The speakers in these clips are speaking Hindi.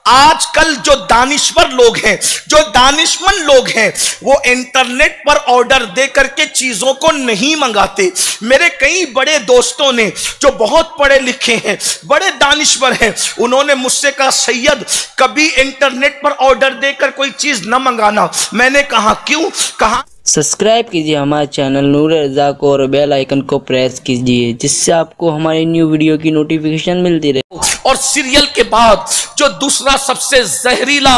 आजकल जो दानिश्वर लोग हैं, जो दानिशमंद लोग हैं, वो इंटरनेट पर ऑर्डर दे करके चीजों को नहीं मंगाते। मेरे कई बड़े दोस्तों ने जो बहुत पढ़े लिखे हैं, बड़े दानिश्वर हैं, उन्होंने मुझसे कहा सैयद कभी इंटरनेट पर ऑर्डर देकर कोई चीज न मंगाना। मैंने कहा क्यों? कहा सब्सक्राइब कीजिए हमारे चैनल नूर रज़ा को और बेल आइकन को प्रेस कीजिए, जिससे आपको हमारी न्यू वीडियो की नोटिफिकेशन मिलती रहे। और सीरियल के बाद जो दूसरा सबसे जहरीला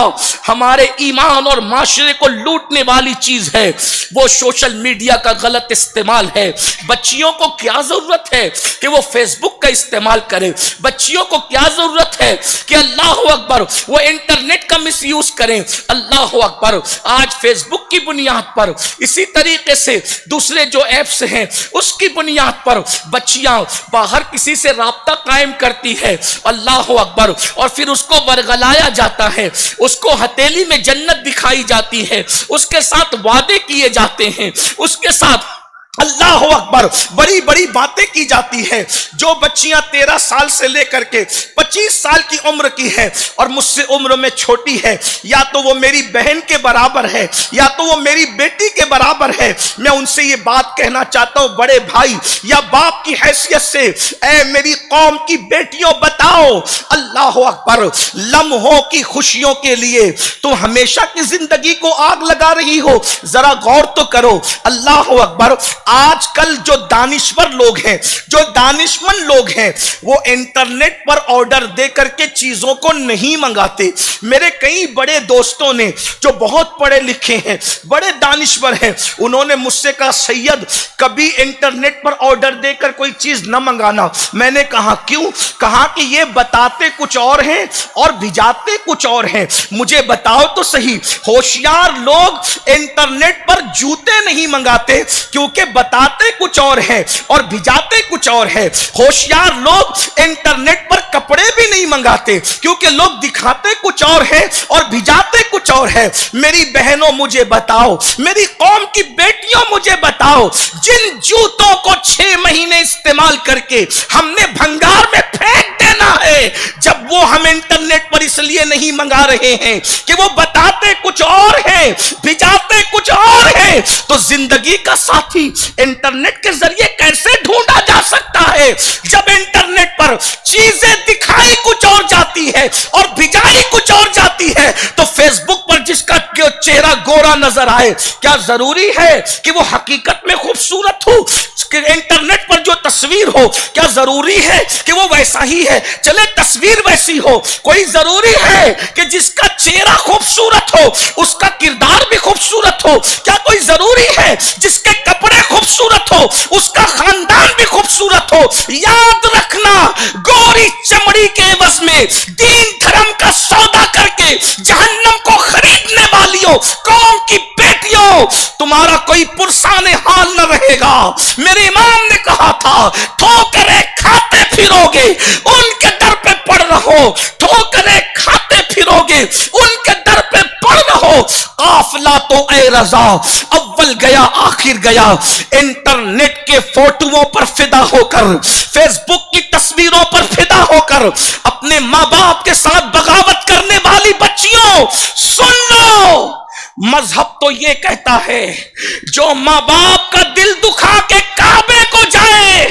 हमारे ईमान और माशरे को लूटने वाली चीज है, वो सोशल मीडिया का गलत इस्तेमाल है। बच्चियों को क्या जरूरत है कि वो फेसबुक का इस्तेमाल करें? बच्चियों को क्या जरूरत है कि अल्लाह अकबर वो इंटरनेट का मिसयूज करें? अल्लाह अकबर। आज फेसबुक की बुनियाद पर, इसी तरीके से दूसरे जो ऐप्स हैं उसकी बुनियाद पर बच्चियां बाहर किसी से राब्ता कायम करती है, अल्लाह अकबर, और फिर उसको बरगलाया जाता है, उसको हथेली में जन्नत दिखाई जाती है, उसके साथ वादे किए जाते हैं, उसके साथ अल्लाह अकबर बड़ी बड़ी बातें की जाती है। जो बच्चियां 13 साल से लेकर के 25 साल की उम्र की है और मुझसे उम्र में छोटी है, या तो वो मेरी बहन के बराबर है या तो वो मेरी बेटी के बराबर है, मैं उनसे ये बात कहना चाहता हूं, बड़े भाई या बाप की हैसियत से, ऐ मेरी कौम की बेटियों बताओ, अल्लाह अकबर, लम्हों की खुशियों के लिए तुम हमेशा की जिंदगी को आग लगा रही हो? जरा गौर तो करो। अल्लाह अकबर। आजकल जो दानिश्वर लोग हैं, जो दानिशमंद लोग हैं, वो इंटरनेट पर ऑर्डर दे करके चीजों को नहीं मंगाते। मेरे कई बड़े दोस्तों ने जो बहुत पढ़े लिखे हैं, बड़े दानिश्वर हैं, उन्होंने मुझसे कहा सैयद कभी इंटरनेट पर ऑर्डर देकर कोई चीज न मंगाना। मैंने कहा क्यों? कहा कि ये बताते कुछ और हैं और भिजाते कुछ और हैं। मुझे बताओ तो सही, होशियार लोग इंटरनेट पर जूते नहीं मंगाते क्योंकि बताते कुछ और है और भिजाते कुछ और है। होशियार लोग इंटरनेट पर कपड़े भी नहीं मंगाते क्योंकि लोग दिखाते कुछ और है और भिजाते कुछ और है। मेरी बहनों मुझे बताओ, मेरी कौम की बेटियों मुझे बताओ, जिन जूतों को 6 महीने इस्तेमाल करके हमने भंगार में फेंक देना है, जब वो हम इंटरनेट पर इसलिए नहीं मंगा रहे हैं कि वो बताते कुछ और है, भिजाते कुछ और है, तो जिंदगी का साथी इंटरनेट के जरिए कैसे ढूंढा जा सकता है? जब इंटरनेट पर चीजें दिखाई कुछ और जाती है और भिजाई कुछ और जाती है, तो फेसबुक पर जिसका चेहरा गोरा नजर आए, क्या जरूरी है कि वो हकीकत में खूबसूरत हो? इंटरनेट पर जो तस्वीर हो, क्या जरूरी है कि वो वैसा ही है? चले तस्वीर वैसी हो, कोई जरूरी है कि जिसका चेहरा खूबसूरत हो उसका किरदार भी खूबसूरत हो? क्या कोई जरूरी है जिसके कपड़े खूबसूरत हो उसका खानदान भी खूबसूरत हो? याद रखना, गोरी चमड़ी के एवज में दीन धर्म का सौदा करके जहन्नम को खरीदने वालियों, कौम की बेटियों, तुम्हारा कोई पुरसाने हाल न रहेगा। मेरे इमाम ने कहा था, ठोकरें खाते फिरोगे उनके दर पे पड़ रहो, ठोकरें खाते फिरोगे उनके दर पे पड़ रहो। काफिला तो ए रजा अव्वल गया आखिर गया। इंटरनेट के फोटोओं पर फिदा होकर, फेसबुक की तस्वीरों पर फिदा होकर अपने माँ बाप के साथ बगावत करने वाली बच्चियों, सुन लो, मजहब तो ये कहता है जो माँ बाप का दिल दुखा के काबे को जाए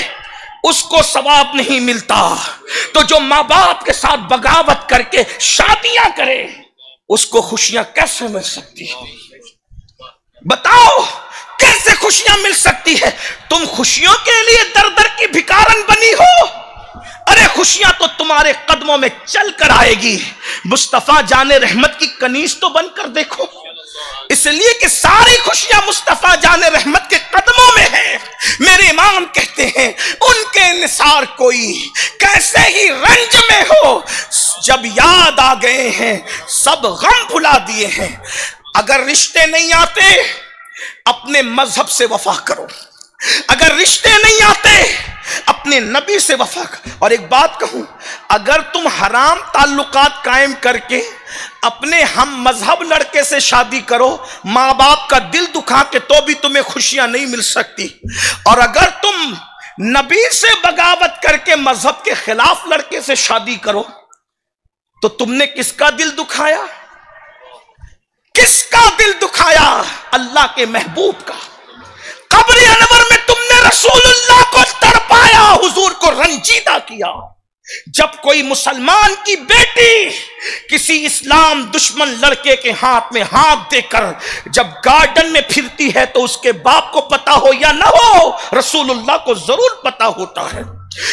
उसको सवाब नहीं मिलता, तो जो माँ बाप के साथ बगावत करके शादियां करे उसको खुशियां कैसे मिल सकती है? बताओ कैसे खुशियां मिल सकती है? तुम खुशियों के लिए दर दर की भिखारन बनी हो। अरे खुशियां तो तुम्हारे कदमों में चल कर आएगी। मुस्तफा जाने रहमत की कनीज तो बनकर देखो, इसलिए कि सारी खुशियां मुस्तफा जाने रहमत के कदमों में है। मेरे इमाम कहते हैं, उनके निसार कोई कैसे ही रंज में हो, जब याद आ गए हैं सब गम भुला दिए हैं। अगर रिश्ते नहीं आते अपने मजहब से वफा करो, अगर रिश्ते नहीं आते अपने नबी से वफा करो। और एक बात कहूं, अगर तुम हराम ताल्लुकात कायम करके अपने हम मजहब लड़के से शादी करो, माँ बाप का दिल दुखा के, तो भी तुम्हें खुशियां नहीं मिल सकती। और अगर तुम नबी से बगावत करके मजहब के खिलाफ लड़के से शादी करो, तो तुमने किसका दिल दुखाया? किसका दिल दुखाया? अल्लाह के महबूब का। कब्र अनवर में तुमने रसूलुल्लाह को तड़पाया, हुजूर को रंजीदा किया। जब कोई मुसलमान की बेटी किसी इस्लाम दुश्मन लड़के के हाथ में हाथ देकर जब गार्डन में फिरती है तो उसके बाप को पता हो या ना हो, रसूलुल्लाह को जरूर पता होता है।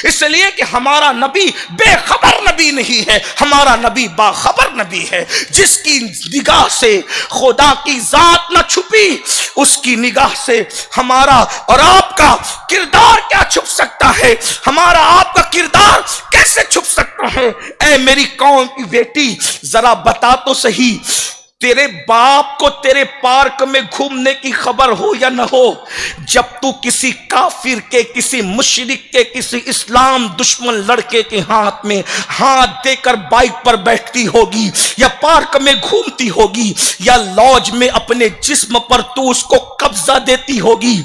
इसलिए कि हमारा नबी बेखबर नबी नहीं है, हमारा नबी बाखबर नबी है। जिसकी निगाह से खुदा की जात न छुपी, उसकी निगाह से हमारा और आपका किरदार क्या छुप सकता है? हमारा आपका किरदार कैसे छुप सकता है? ऐ मेरी कौम की बेटी, जरा बता तो सही, तेरे बाप को तेरे पार्क में घूमने की खबर हो या न हो, जब तू किसी काफिर के, किसी मुशरिक के, किसी इस्लाम दुश्मन लड़के के हाथ में हाथ देकर बाइक पर बैठती होगी या पार्क में घूमती होगी या लॉज में अपने जिस्म पर तू उसको कब्जा देती होगी,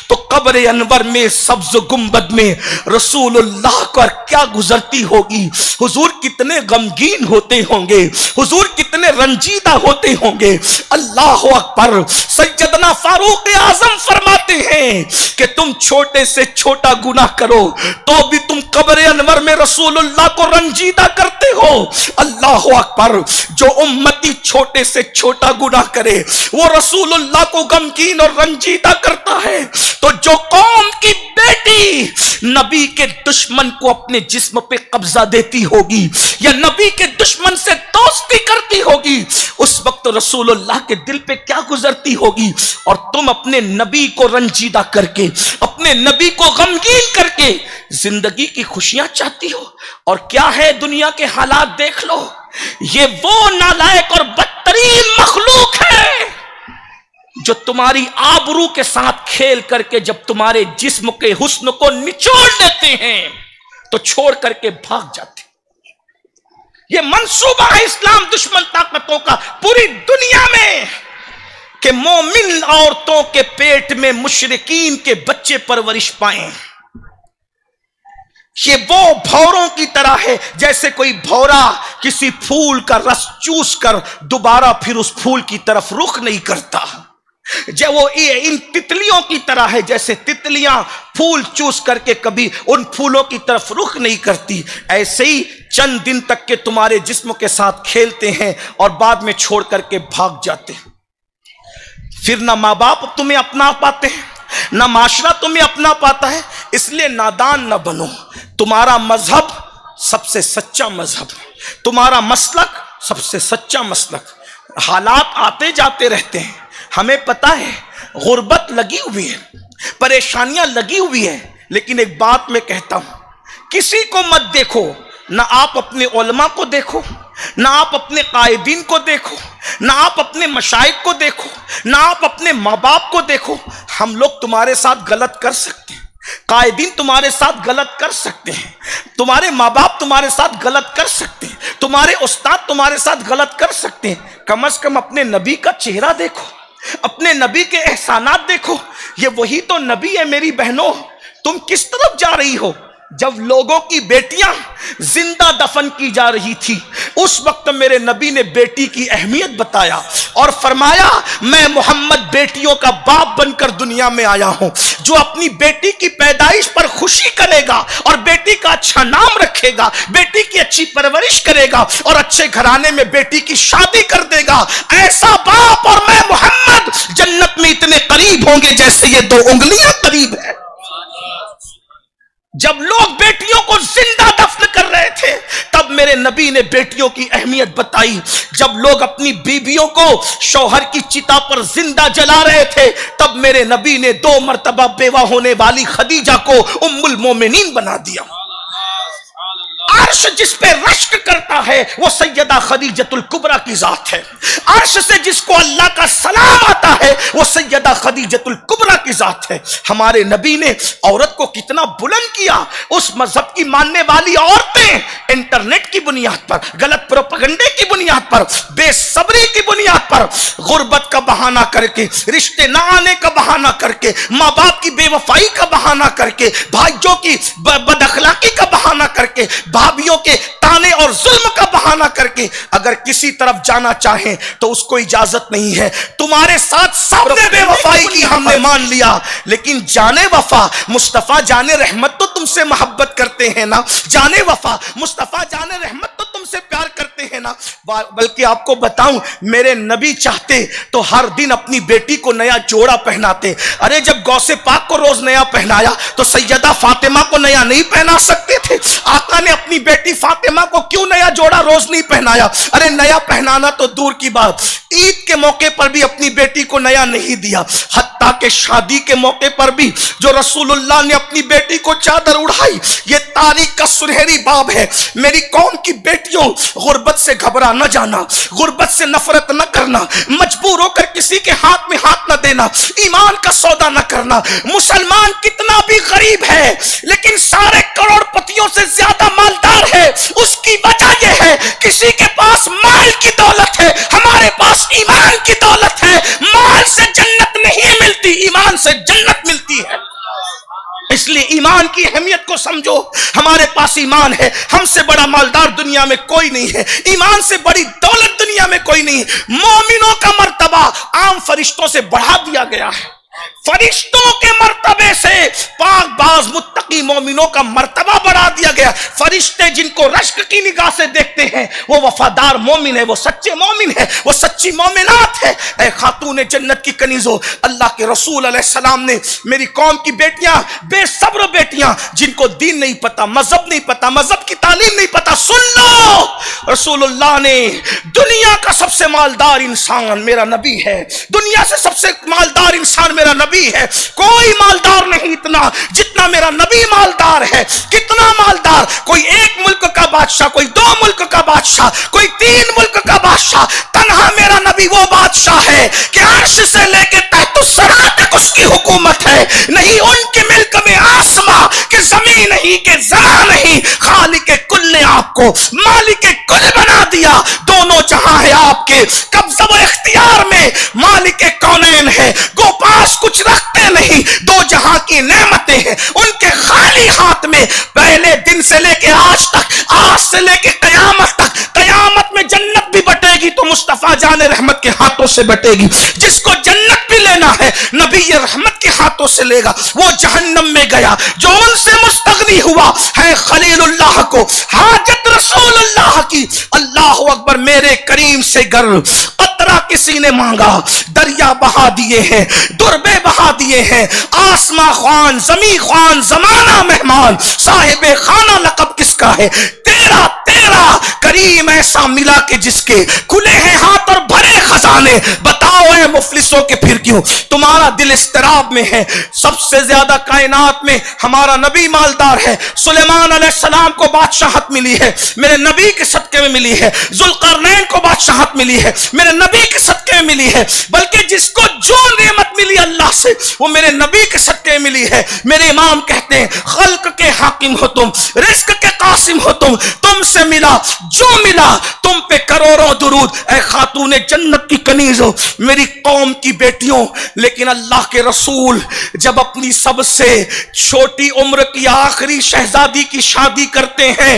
तो कब्र अनवर में सब्ज गुंबद में रसूलुल्लाह पर क्या गुजरती होगी? हुजूर कितने गमगीन होते होंगे, हुजूर कितने रंजीदा होते होंगे। अल्लाह अकबर। सैयदना फारूक आजम फरमाते हैं कि तुम छोटे से छोटा गुनाह करो तो भी तुम कब्र अनवर में रसूलुल्लाह को रंजीदा करते हो। अल्लाह अकबर। जो उम्मती छोटे से छोटा गुनाह करे वो रसूलुल्लाह को गमगीन और रंजीदा करता है, तो जो कौम की बेटी नबी के दुश्मन को अपने जिस्म पे कब्जा देती होगी या नबी के दुश्मन से दोस्ती करती होगी, उस वक्त रसूलुल्लाह के दिल पे क्या गुजरती होगी? और तुम अपने नबी को रंजीदा करके, अपने नबी को गमगीन करके जिंदगी की खुशियां चाहती हो। और क्या है दुनिया के हालात देख लो, ये वो नालायक और बदतरीन मखलूक है जो तुम्हारी आबरू के साथ खेल करके जब तुम्हारे जिस्म के हुस्न को निचोड़ लेते हैं तो छोड़ करके भाग जाते। ये मंसूबा है इस्लाम दुश्मन ताकतों का पूरी दुनिया में कि मोमिन औरतों के पेट में मुशरिकीन के बच्चे परवरिश पाएं। ये वो भौरों की तरह है जैसे कोई भौरा किसी फूल का रस चूस कर दोबारा फिर उस फूल की तरफ रुख नहीं करता। जब वो इन तितलियों की तरह है जैसे तितलियां फूल चूस करके कभी उन फूलों की तरफ रुख नहीं करती, ऐसे ही चंद दिन तक के तुम्हारे जिस्म के साथ खेलते हैं और बाद में छोड़ करके भाग जाते हैं। फिर ना माँ बाप तुम्हें अपना पाते हैं, ना माशरा तुम्हें अपना पाता है। इसलिए नादान ना बनो। तुम्हारा मजहब सबसे सच्चा मजहब, तुम्हारा मसलक सबसे सच्चा मसलक। हालात आते जाते रहते हैं, हमें पता है, गुर्बत लगी हुई है, परेशानियां लगी हुई है, लेकिन एक बात मैं कहता हूं, किसी को मत देखो, ना आप अपने उलमा को देखो, ना आप अपने कायदीन को देखो, ना आप अपने मशाइख को देखो, ना आप अपने माँ बाप को देखो। हम लोग तुम्हारे साथ गलत कर सकते हैं, कायदीन तुम्हारे साथ गलत कर सकते हैं, तुम्हारे माँ बाप तुम्हारे साथ गलत कर सकते हैं, तुम्हारे उस्ताद तुम्हारे साथ गलत कर सकते हैं। कम से कम अपने नबी का चेहरा देखो, अपने नबी के एहसानात देखो। ये वही तो नबी है मेरी बहनों। तुम किस तरफ जा रही हो? जब लोगों की बेटियां जिंदा दफन की जा रही थी, उस वक्त मेरे नबी ने बेटी की अहमियत बताया और फरमाया, मैं मोहम्मद बेटियों का बाप बनकर दुनिया में आया हूं। जो अपनी बेटी की पैदाइश पर खुशी करेगा और बेटी का अच्छा नाम रखेगा, बेटी की अच्छी परवरिश करेगा और अच्छे घराने में बेटी की शादी कर देगा, ऐसा बाप और मैं मोहम्मद जन्नत में इतने करीब होंगे जैसे ये दो उंगलियां करीब है। जब लोग बेटियों को जिंदा दफन कर रहे थे तब मेरे नबी ने बेटियों की अहमियत बताई। जब लोग अपनी बीबियों को शौहर की चिता पर जिंदा जला रहे थे तब मेरे नबी ने 2 मर्तबा बेवा होने वाली खदीजा को उम्मुल मोमिनीन बना दिया। अर्श जिस पे रश्क करता है वो सैयदा खदीजतुल कुबरा की जात है। अर्श से जिसको अल्लाह का सलाम आता है वो सैयदा खदीजतुल कुबरा की जात है। हमारे नबी ने औरत को कितना बुलंद किया। उस मजहब की मानने वाली औरतें इंटरनेट की बुनियाद पर, गलत प्रोपेगेंडे की बुनियाद पर, बेसब्री की बुनियाद पर, गुर्बत का बहाना करके, रिश्ते न आने का बहाना करके, माँ बाप की बेवफाई का बहाना करके, भाइयों की बदअखलाकी का बहाना करके, वहाबियों के ताने और जुल्म का बहाना करके अगर किसी तरफ जाना चाहें तो उसको इजाजत नहीं है। तुम्हारे साथ सबने बेवफाई की, हमने मान लिया, लेकिन जाने वफा मुस्तफा जाने रहमत तो तुमसे मोहब्बत करते हैं ना, जाने वफा मुस्तफा जाने रहमत तो तुमसे प्यार करते हैं ना। बल्कि आपको बताऊं, मेरे नबी चाहते तो हर दिन अपनी बेटी को नया जोड़ा पहनाते। अरे जब गौसे पाक को रोज नया पहनाया तो सैयदा फातिमा को नया नहीं पहना सकते थे? आका ने अपनी बेटी फातिमा को क्यों नया जोड़ा रोज नहीं पहनाया? अरे नया पहनाना तो दूर की बात, ईद के मौके पर भी अपनी बेटी को नया नहीं दिया। हत्ता के शादी के मौके पर भी जो रसूलुल्लाह ने अपनी बेटी को चादर उड़ाई, ये तारीख का सुनहरी बाब है। मेरी कौम की बेटियों, गुर्बत से घबरा न जाना, गुर्बत से नफरत न करना, मजबूर होकर किसी के हाथ में हाथ न देना, ईमान का सौदा न करना। मुसलमान कितना भी गरीब है लेकिन सारे करोड़पतियों से ज्यादा मालदार है। उसकी वजह यह है किसी के पास माल की दौलत है, हमारे पास ईमान की दौलत है। माल से जन्नत नहीं मिलती, ईमान से जन्नत मिलती है। इसलिए ईमान की अहमियत को समझो। हमारे पास ईमान है, हमसे बड़ा मालदार दुनिया में कोई नहीं है, ईमान से बड़ी दौलत दुनिया में कोई नहीं है। मोमिनों का मर्तबा आम फरिश्तों से बढ़ा दिया गया है। फरिश्तों के मर्तबे से पाकबाज मुत्तकी मोमिनों का मर्तबा बढ़ा दिया गया। फरिश्ते जिनको रश्क की निगाह से देखते हैं वो वफादार मोमिन है, वो सच्चे मोमिन है, वो सच्ची मोमिनात है। ऐ खातून जन्नत की कनीजों, अल्लाह के रसूल अलैहिस्सलाम ने मेरी कौम की बेटियां, बेसब्र बेटियां जिनको दीन नहीं पता, मजहब नहीं पता, मजहब की तालीम नहीं पता, सुन लो, रसूलुल्लाह ने दुनिया का सबसे मालदार इंसान मेरा नबी है, दुनिया से सबसे मालदार इंसान मेरा नबी है। कोई मालदार नहीं इतना जितना मेरा नबी मालदार है। कितना मालदार? कोई एक मुल्क का बादशाह, कोई 2 मुल्क का बादशाह, कोई 3 मुल्क का बादशाह, तन्हा मेरा नबी वो बादशाह है कि अर्श से लेके तहतुस्सरा तक उसकी हुकूमत है। नहीं उनके मिल्क में आसमां के जमीन नहीं, के ज़मा नहीं, खालिक कुल ने आपको मालिक कुल बना दिया। दोनों जहां है आपके कब्ज़ा व इख्तियार में, मालिक कौनैन है, गोपास कुछ रखते नहीं, दो जहां की नेमतें हैं उनके खाली हाथ में। पहले दिन से लेके आज तक, आज से लेके कयामत तक, कयामत में जन्नत भी बटेगी तो मुस्तफा जाने रहमत के हाथों से बटेगी। जिसको जन्नत भी लेना है नबी रहमत के हाथों से लेगा। वो जहन्नम में गया जो उनसे मुस्तगनी हुआ है खलीलुल्लाह को हाजत रसूलुल्लाह की। अल्लाह अकबर, मेरे करीम से गर कतरा किसी ने मांगा, दरिया बहा दिए हैं, दुर्बे बहा दिए हैं। आसमां ख्वान, जमी ख्वान, जमाना मेहमान, साहिब खाना लकब किसका है? तेरा तेरा करीम ऐसा मिला कि जिसके खुले हैं हाथ और भरे खजाने। बताओ ऐ मुफलिसों के फिर क्यों तुम्हारा दिल इस्तराब में है? सबसे ज्यादा कायनात में हमारा नबी मालदार है। सुलेमान अलैहिस्सलाम को बादशाहत मिली है, मेरे नबी के सदके में मिली है। जुल्करनैन को बादशाहत मिली है, मेरे नबी के सदके में मिली है। बल्कि जिसको जो नेमत मिली अल्लाह से वो मेरे नबी के सदके में मिली है। मेरे इमाम कहते हैं खल्क के हाकिम हो तुम, रिस्क के कासिम हो तुम, तुमसे मिला जो मिला तुम पे करोड़ों दुरूद। ऐ खातूने जन्नत की कनीजों, मेरी कौम की बेटियों, लेकिन अल्लाह के रसूल जब अपनी सबसे छोटी उम्र की आखिरी शहजादी की शादी करते हैं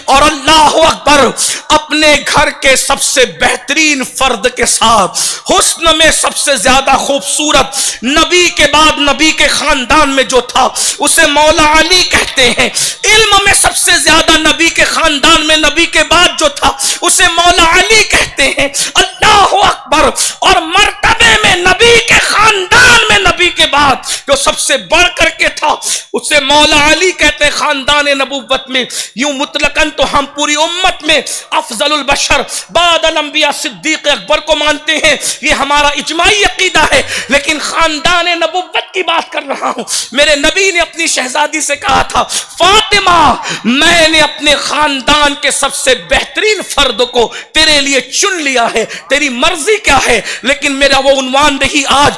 और अल्लाह अकबर अपने घर के सबसे बेहतरीन फर्द के साथ, हुस्न में सबसे ज्यादा खूबसूरत, नबी के बाद नबी के खानदान में जो था उसे मौला अली कहते हैं। इल्म में सबसे ज्यादा नबी के खानदान में नबी के बाद जो था उसे मौला अली कहते हैं। अल्लाह अकबर। और मर्तबे में नबी के खानदान में नबी के बाद जो सबसे बढ़ करके था उसे मौला अली कहते हैं। खानदान नबुव्वत में यूं मुतलकन तो हम पूरी उम्मत में अफजलुल बशर बाद अल अंबिया सिद्दीक अकबर को मानते हैं, ये हमारा इजमाई अकीदा है। लेकिन खानदान नबुव्वत की बात कर रहा हूं। मेरे नबी ने अपनी शहजादी से कहा था, फातिमा मैंने अपने खानदान के सबसे बेहतरीन फर्द को तेरे लिए चुन लिया है, तेरी मर्जी क्या है। लेकिन मेरा वो उन्वान नहीं, आज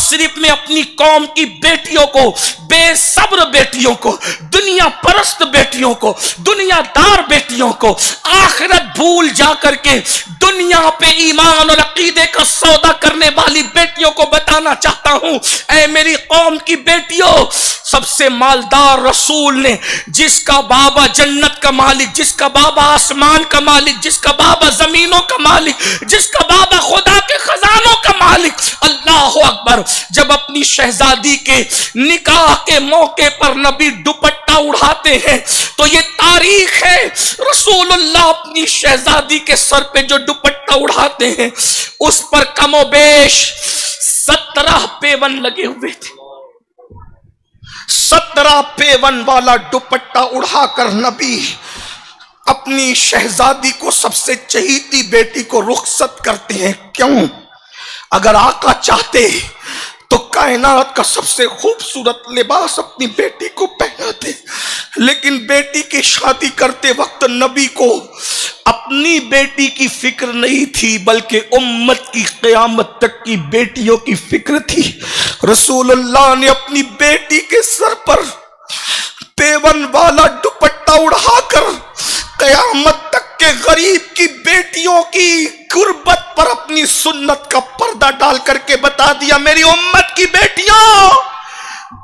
सिर्फ मैं अपनी कौम की बेटियों को, बेसब्र बेटियों को, दुनिया परस्त बेटियों को, दुनियादार बेटियों को, आखिरत भूल जाकर के दुनिया पे ईमान और अकीदे का सौदा करने वाली बेटियों को बताना चाहता हूं, ऐ मेरी कौम की बेटियों, सबसे मालदार रसूल ने, जिसका बाबा जन्नत का मालिक, जिसका बाबा आसमान का मालिक, जिसका बाबा जमीनों का मालिक, जिसका बाबा खुदा के खजानों का मालिक, अल्लाह अकबर, जब अपनी शहजादी के निकाह के मौके पर नबी दुपट्टा उड़ाते हैं तो ये तारीख है, रसूलुल्लाह अपनी शहजादी के सर पे जो दुपट्टा उड़ाते हैं उस पर कमोबेश 17 पेवन लगे हुए थे। 17 पेवन वाला दुपट्टा उड़ाकर नबी अपनी शहजादी को, सबसे चहीती बेटी को रुखसत करते हैं। क्यों? अगर आका चाहते तो कायनात का सबसे खूबसूरत लिबास अपनी बेटी को पहनाते, लेकिन बेटी की शादी करते वक्त नबी को अपनी बेटी की फिक्र नहीं थी, बल्कि उम्मत की क़यामत तक की बेटियों की फिक्र थी। रसूलुल्लाह ने अपनी बेटी के सर पर पेवन वाला दुपट्टा उड़ाकर क़यामत तक के गरीब की बेटियों की गुर्बत पर अपनी सुन्नत का पर्दा डाल करके बता दिया, मेरी उम्मत की बेटियों,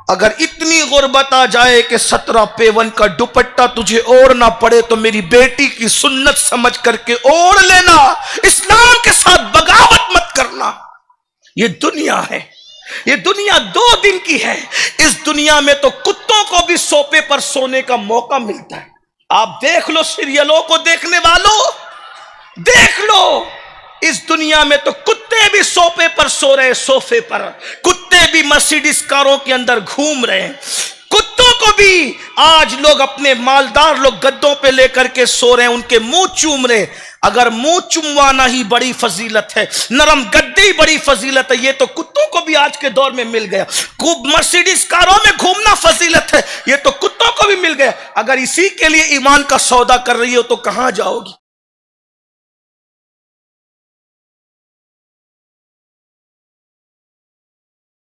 अगर इतनी गुर्बत आ जाए कि 17 पेवन का दुपट्टा तुझे ओढ़ना पड़े तो मेरी बेटी की सुन्नत समझ करके ओढ़ लेना, इस्लाम के साथ बगावत मत करना। ये दुनिया है, ये दुनिया 2 दिन की है। इस दुनिया में तो कुत्तों को भी सोफे पर सोने का मौका मिलता है। आप देख लो, सीरियलों को देखने वालों, देख लो, इस दुनिया में तो कुत्ते भी सोफे पर सो रहे, सोफे पर कुत्ते भी मर्सिडीज कारों के अंदर घूम रहे हैं। कुत्तों को भी आज लोग, अपने मालदार लोग गद्दों पे लेकर के सो रहे हैं, उनके मुंह चूम रहे। अगर मुंह चुमवाना ही बड़ी फजीलत है, नरम गद्दे ही बड़ी फजीलत है, ये तो कुत्तों को भी आज के दौर में मिल गया। खूब मर्सिडीज कारों में घूमना फजीलत है, ये तो कुत्तों को भी मिल गया। अगर इसी के लिए ईमान का सौदा कर रही हो तो कहां जाओगी?